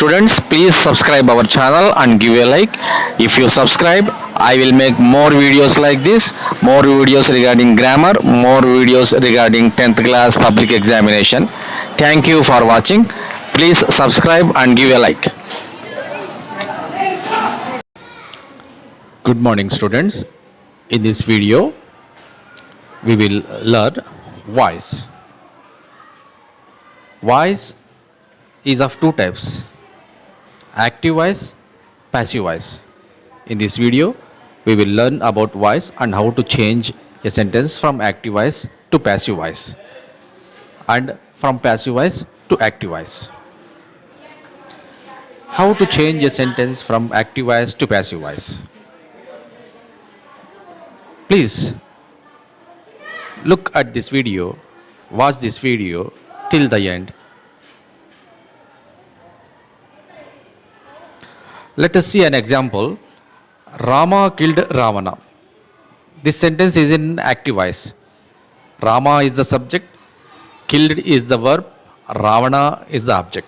Students, please subscribe our channel and give a like. If you subscribe, I will make more videos like this, more videos regarding grammar, more videos regarding 10th class public examination. Thank you for watching. Please subscribe and give a like. Good morning, students. In this video, we will learn voice. Voice is of two types: active voice, passive voice. In this video, we will learn about voice and how to change a sentence from active voice to passive voice and from passive voice to active voice. How to change a sentence from active voice to passive voice? Please look at this video, watch this video till the end. Let us see an example. Rama killed Ravana. This sentence is in active voice. Rama is the subject, killed is the verb, Ravana is the object.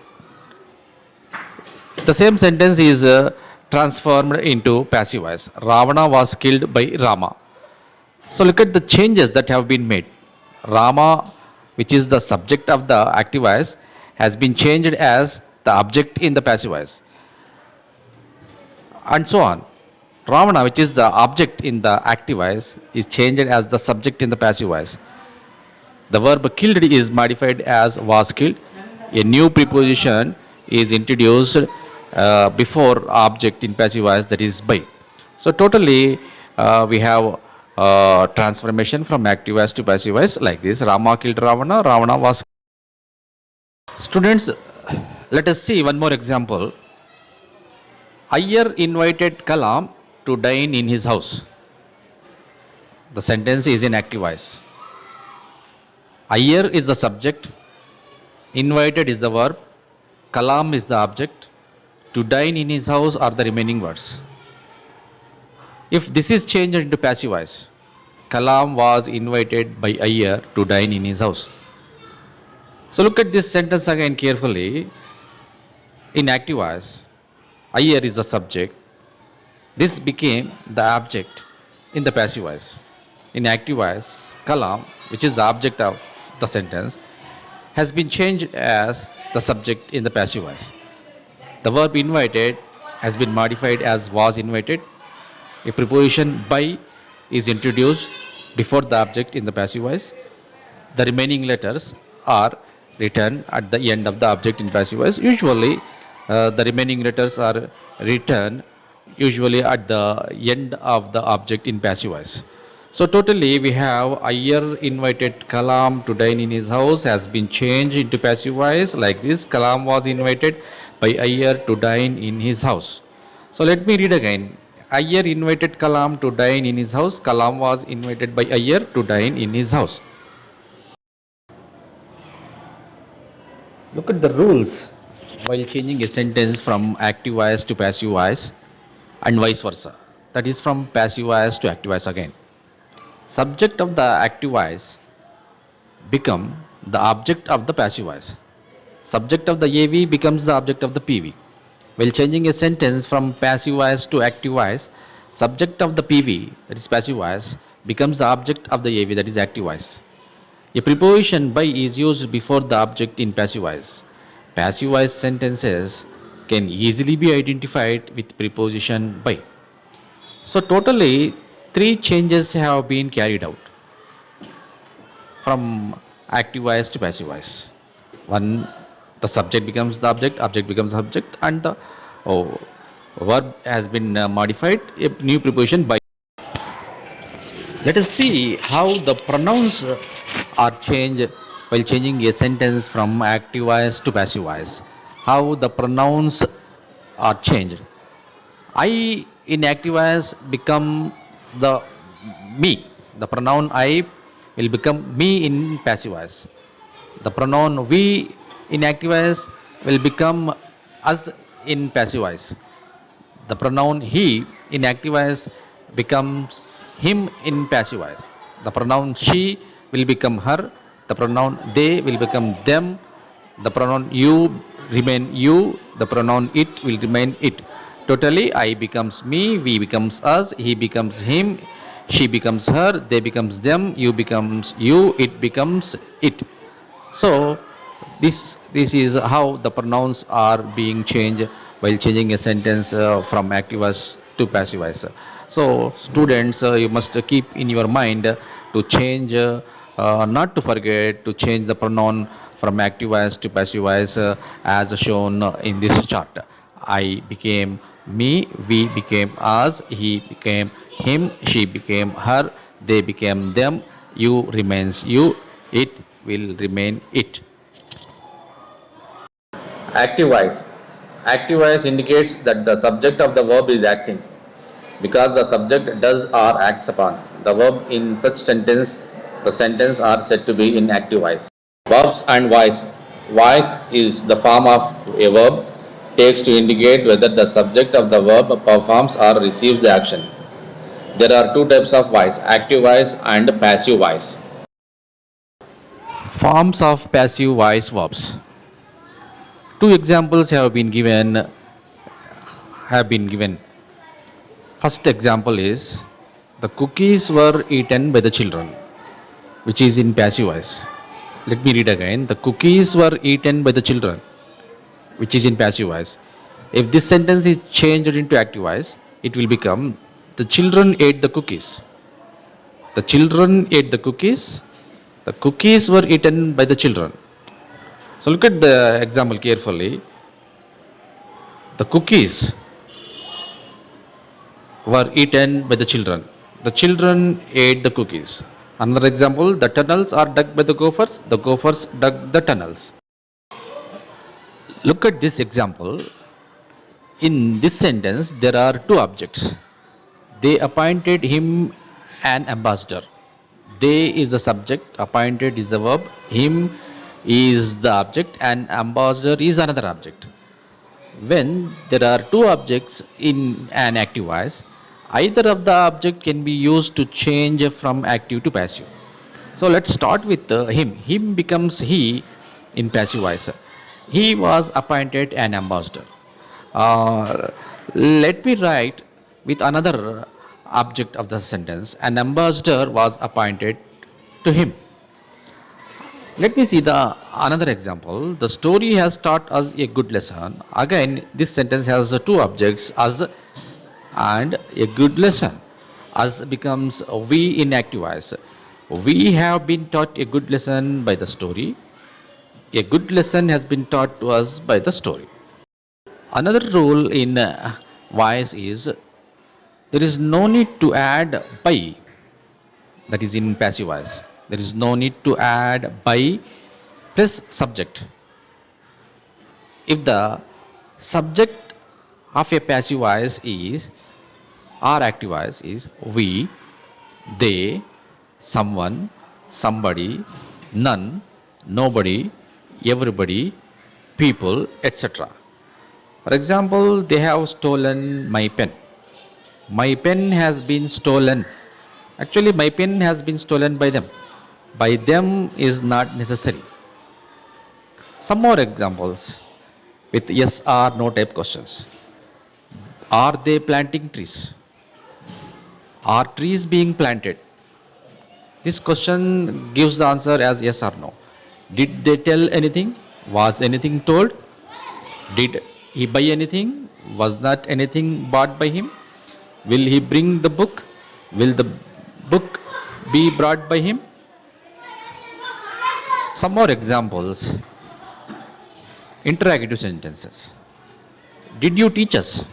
The same sentence is transformed into passive voice. Ravana was killed by Rama. So look at the changes that have been made. Rama, which is the subject of the active voice, has been changed as the object in the passive voice, and so on. Ravana, which is the object in the active voice, is changed as the subject in the passive voice. The verb killed is modified as was killed. A new preposition is introduced before object in passive voice, that is by. So totally we have transformation from active voice to passive voice like this. Rama killed Ravana, Ravana was. Students, let us see one more example. Iyer invited Kalam to dine in his house. The sentence is in active voice. Iyer is the subject, invited is the verb, Kalam is the object, to dine in his house are the remaining words. If this is changed into passive voice, Kalam was invited by Iyer to dine in his house. So look at this sentence again carefully. In active voice, Iyer is the subject. This became the object in the passive voice. In active voice, Kalam, which is the object of the sentence, has been changed as the subject in the passive voice. The verb invited has been modified as was invited. A preposition by is introduced before the object in the passive voice. The remaining letters are written at the end of the object in passive voice. Usually, the remaining letters are written usually at the end of the object in passive voice. So totally we have Iyer invited Kalam to dine in his house has been changed into passive voice like this. Kalam was invited by Iyer to dine in his house. So let me read again. Iyer invited Kalam to dine in his house. Kalam was invited by Iyer to dine in his house. Look at the rules while changing a sentence from active voice to passive voice and vice versa. That is from passive voice to active voice again. Subject of the active voice become the object of the passive voice. Subject of the AV becomes the object of the PV. While changing a sentence from passive voice to active voice, subject of the PV, that is passive voice, becomes the object of the AV, that is active voice. A preposition by is used before the object in passive voice. Passive voice sentences can easily be identified with preposition by. So totally 3 changes have been carried out from active voice to passive voice. One, the subject becomes the object, object becomes subject, and the verb has been modified, a new preposition by. Let us see how the pronouns are changed while changing a sentence from active voice to passive voice. How the pronouns are changed. I in active voice become the me. The pronoun I will become me in passive voice. The pronoun we in active voice will become us in passive voice. The pronoun he in active voice becomes him in passive voice. The pronoun she will become her. The pronoun they will become them. The pronoun you remain you, the pronoun it will remain it. Totally, I becomes me, we becomes us, he becomes him, she becomes her, they becomes them, you becomes you, it becomes it. So this is how the pronouns are being changed while changing a sentence from active voice to passive voice. So students, you must keep in your mind to change, not to forget to change the pronoun from active voice to passive voice as shown in this chart. I became me, we became us, he became him, she became her, they became them, you remains you, it will remain it. Active voice. Active voice indicates that the subject of the verb is acting because the subject does or acts upon the verb in such sentence. The sentence are said to be in active voice. Verbs and voice. Voice is the form of a verb takes to indicate whether the subject of the verb performs or receives the action. There are two types of voice, active voice and passive voice. Forms of passive voice verbs. Two examples have been given. First example is the cookies were eaten by the children, which is in passive voice. Let me read again. The cookies were eaten by the children, which is in passive voice. If this sentence is changed into active voice, it will become the children ate the cookies. The children ate the cookies. The cookies were eaten by the children. So look at the example carefully. The cookies were eaten by the children. The children ate the cookies. Another example, the tunnels are dug by the gophers dug the tunnels. Look at this example. In this sentence, there are two objects. They appointed him an ambassador. They is the subject, appointed is the verb, him is the object, and ambassador is another object. When there are two objects in an active voice, either of the object can be used to change from active to passive. So let's start with him. Him becomes he in passive voice. He was appointed an ambassador. Uh, Let me write with another object of the sentence. An ambassador was appointed to him. Let me see the another example. The story has taught us a good lesson. Again, this sentence has two objects, us and a good lesson. Us becomes we in active voice. We have been taught a good lesson by the story. A good lesson has been taught to us by the story. Another rule in voice is there is no need to add by, that is in passive voice. There is no need to add by plus subject. If the subject of a passive voice is or active voice is we, they, someone, somebody, none, nobody, everybody, people, etc. For example, they have stolen my pen. My pen has been stolen. Actually, my pen has been stolen by them. By them is not necessary. Some more examples with yes or no type questions. Are they planting trees? Are trees being planted? This question gives the answer as yes or no. Did they tell anything? Was anything told? Did he buy anything? Was not anything bought by him? Will he bring the book? Will the book be brought by him? Some more examples. Interrogative sentences. Did you teach us?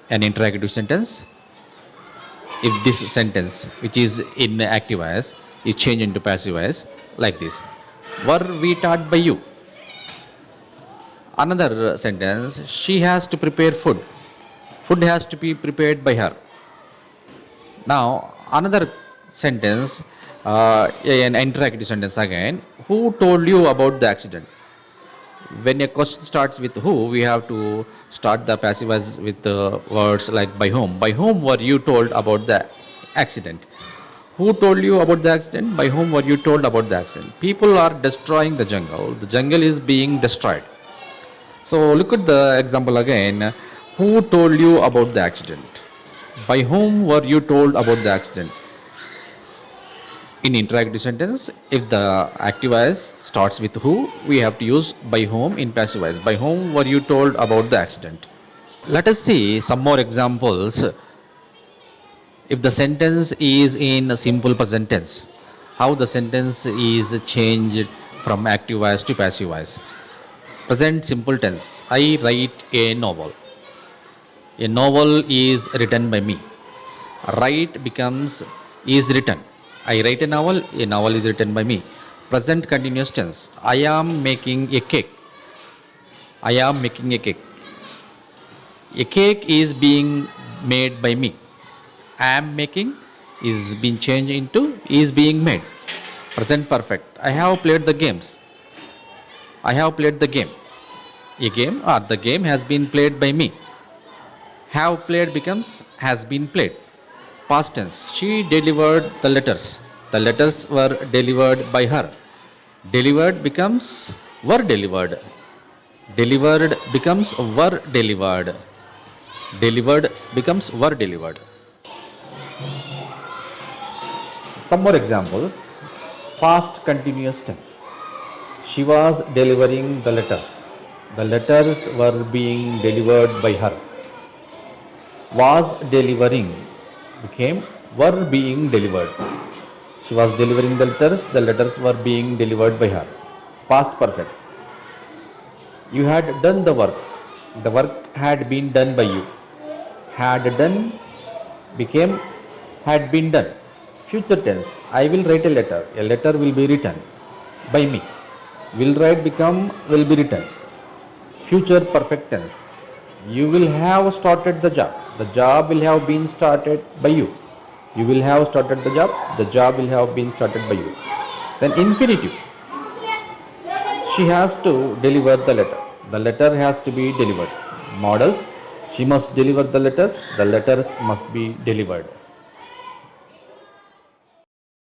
An interrogative sentence. If this sentence, which is in active voice, is changed into passive voice, like this. Were we taught by you? Another sentence, she has to prepare food. Food has to be prepared by her. Now, another sentence, an interrogative sentence again. Who told you about the accident? When a question starts with who, we have to start the passive voice with words like by whom. By whom were you told about the accident? Who told you about the accident? By whom were you told about the accident? People are destroying the jungle. The jungle is being destroyed. So look at the example again. Who told you about the accident? By whom were you told about the accident? In interrogative sentence, if the active voice starts with who, we have to use by whom in passive voice. By whom were you told about the accident? Let us see some more examples. If the sentence is in a simple present tense, how the sentence is changed from active voice to passive voice. Present simple tense. I write a novel. A novel is written by me. Write becomes is written. I write a novel is written by me. Present continuous tense. I am making a cake. I am making a cake. A cake is being made by me. Am making is being changed into is being made. Present perfect. I have played the games. I have played the game. A game or the game has been played by me. Have played becomes has been played. Past tense. She delivered the letters. The letters were delivered by her. Delivered becomes were delivered. Delivered becomes were delivered. Delivered becomes were delivered. Some more examples. Past continuous tense. She was delivering the letters. The letters were being delivered by her. Was delivering became were being delivered. She was delivering the letters were being delivered by her. Past perfects. You had done the work had been done by you. Had done became had been done. Future tense. I will write a letter will be written by me. Will write become will be written. Future perfect tense. You will have started the job will have been started by you. You will have started the job will have been started by you. Then infinitive. She has to deliver the letter has to be delivered. Models. She must deliver the letters must be delivered.